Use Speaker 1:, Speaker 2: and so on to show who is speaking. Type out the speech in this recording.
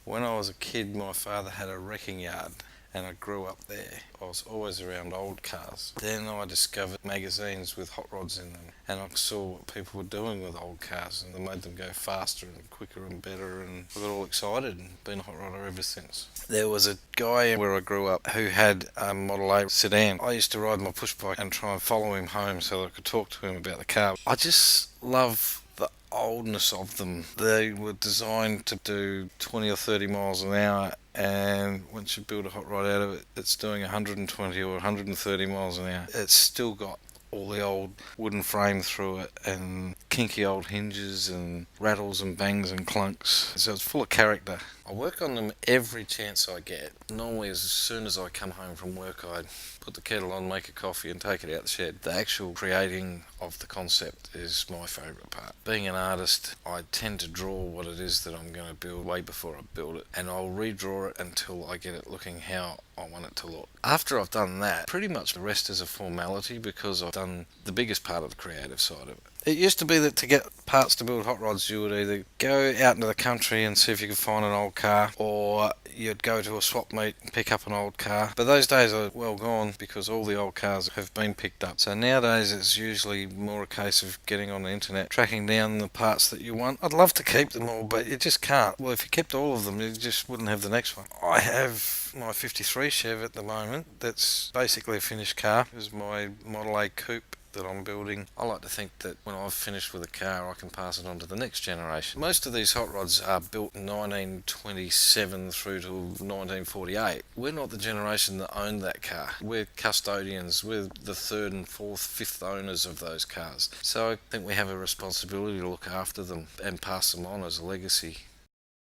Speaker 1: When I was a kid, my father had a wrecking yard and I grew up there. I was always around old cars. Then I discovered magazines with hot rods in them, and I saw what people were doing with old cars, and they made them go faster and quicker and better, and I got all excited and been a hot rodder ever since. There was a guy where I grew up who had a Model A sedan. I used to ride my push bike and try and follow him home so that I could talk to him about the car. I just love the oldness of them. They were designed to do 20 or 30 miles an hour, and once you build a hot rod out of it, it's doing 120 or 130 miles an hour. It's still got all the old wooden frame through it and kinky old hinges and rattles and bangs and clunks. So it's full of character. I work on them every chance I get. Normally as soon as I come home from work, I put the kettle on, make a coffee and take it out the shed. The actual creating of the concept is my favourite part. Being an artist, I tend to draw what it is that I'm going to build way before I build it, and I'll redraw it until I get it looking how I want it to look. After I've done that, pretty much the rest is a formality because I've done the biggest part of the creative side of it. It used to be that to get parts to build hot rods, you would either go out into the country and see if you could find an old car, or you'd go to a swap meet and pick up an old car. But those days are well gone because all the old cars have been picked up. So nowadays it's usually more a case of getting on the internet, tracking down the parts that you want. I'd love to keep them all, but you just can't. Well, if you kept all of them, you just wouldn't have the next one. I have my 53 Chev at the moment. That's basically a finished car. It was my Model A coupe that I'm building. I like to think that when I've finished with a car, I can pass it on to the next generation. Most of these hot rods are built in 1927 through to 1948. We're not the generation that owned that car. We're custodians. We're the third and fourth, fifth owners of those cars. So I think we have a responsibility to look after them and pass them on as a legacy.